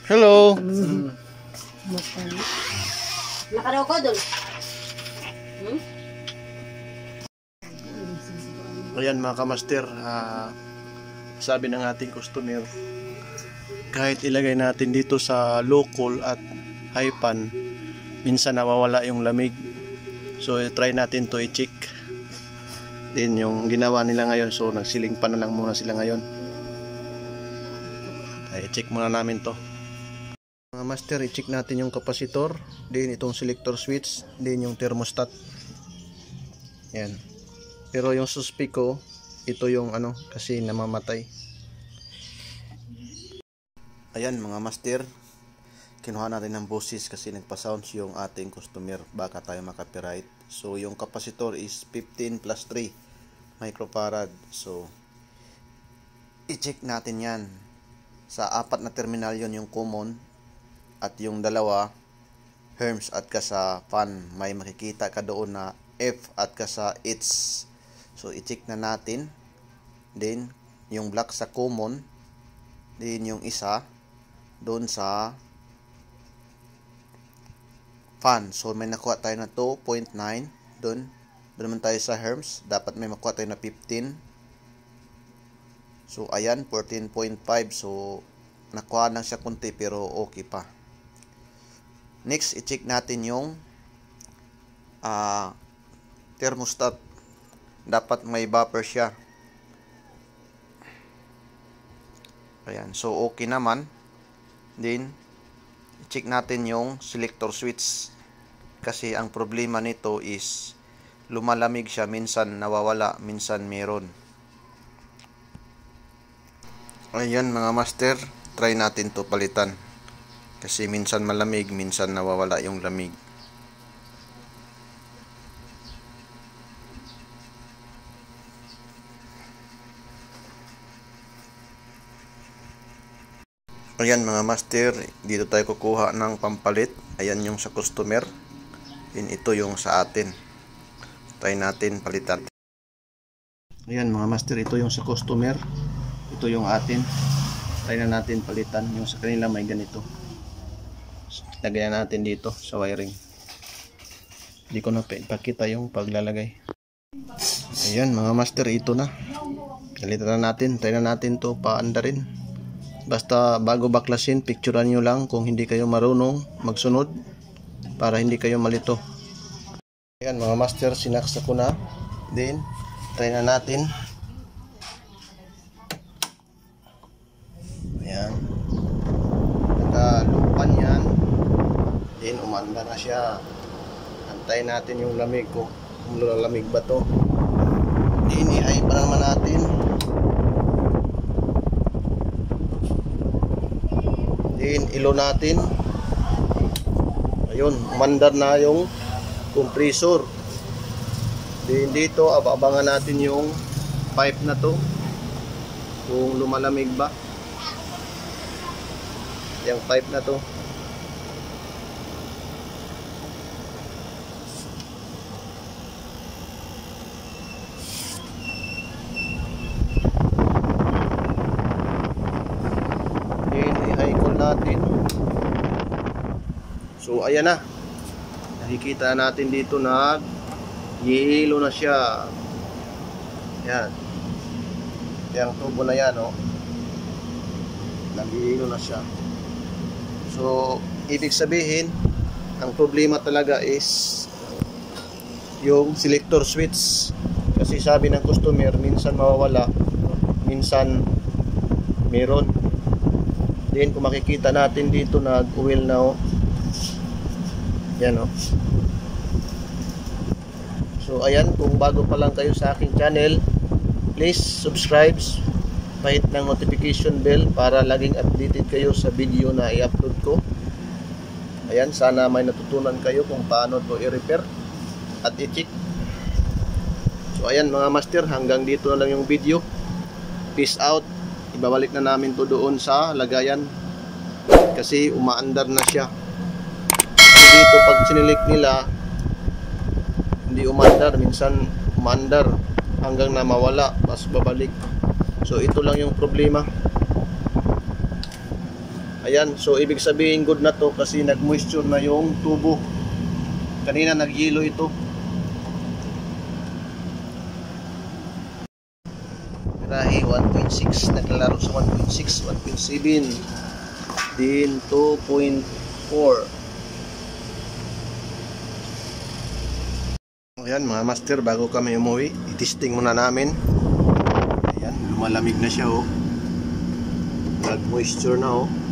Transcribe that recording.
Hello. Nakaraw ko doon. Ayan mga kamaster, sabi ng ating customer, kahit ilagay natin dito sa low cool at high pan, minsan nawawala yung lamig. So try natin to i-check. Din yung ginawa nila ngayon, so nagsiling pa na lang muna sila ngayon. I-check muna namin to. Mga master, i-check natin yung kapasitor, din itong selector switch, din yung thermostat. Yan. Pero yung suspect ko, ito yung kasi namamatay. Ayan mga master, kinuha natin ng boses kasi nagpa-sounds yung ating customer, baka tayo makapiright. So yung kapasitor is 15 plus 3 microfarad. So i-check natin yan. Sa apat na terminal yon yung common, at yung dalawa herms at ka sa fan, may makikita ka doon na F at ka sa H. So i-check na natin. Then yung black sa common, then yung isa doon sa fan. So may nakuha tayo na 2.9 doon. Doon naman tayo sa herms, dapat may makuha tayo na 15. So ayan, 14.5. So nakuha lang siya kunti pero okay pa. Next, i-check natin yung thermostat. Dapat may buffer siya. Ayan, so okay naman. Then i-check natin yung selector switch, kasi ang problema nito is lumalamig siya, minsan nawawala, minsan meron. Ayan mga master, try natin to palitan, kasi minsan malamig, minsan nawawala yung lamig. Ayan mga master, dito tayo kukuha ng pampalit. Ayan yung sa customer, and ito yung sa atin. Try natin palitan. Ayan mga master, ito yung sa customer, ito yung atin. Try na natin palitan. Yung sa kanila may ganito. Lagyan natin dito sa wiring. Hindi ko na ipakita yung paglalagay. Ayan mga master, ito na. Palitan na natin. Try na natin to paandarin. Basta bago baklasin, picturean nyo lang kung hindi kayo marunong magsunod para hindi kayo malito. Ayan mga master, sinaksa ko na. Then try na natin. Ayan, nakalupan yan. Then umanda na siya. Antayin natin yung lamig ko, kung lalamig ba to. Then i-high pa naman natin. Then ilo natin. Ayun, umandar na yung compressor. Then dito abangan natin yung pipe na to, kung lumalamig ba yung pipe na to. Natin. So ayan na, nakikita natin dito na yellow na siya. Yan, yung tubo na yan, nag-yellow na siya. So ibig sabihin, ang problema talaga is yung selector switch, kasi sabi ng customer minsan mawawala, minsan meron. Then kung makikita natin dito, nag-oil na yan So ayan, kung bago pa lang kayo sa aking channel, please subscribe, pahit ng notification bell para laging updated kayo sa video na i-upload ko. Ayan, sana may natutunan kayo kung paano to i-repair at i-check. So ayan mga master, hanggang dito na lang yung video. Peace out. Ibabalik na namin to doon sa lagayan kasi umaandar na siya. Dito pag sinilik nila, hindi umandar, minsan umandar hanggang na mawala, tapos babalik. So ito lang yung problema. Ayan, so ibig sabihin good na to kasi nag-moisture na yung tubo. Kanina nag-yelo ito. Pirahe 1.6, naglalaro sa 1.6, 1.7, din 2.4. Ayan mga master, bago kami umuwi, i-testing muna namin. Ayan, lumalamig na siya oh. Nag-moisture na oh.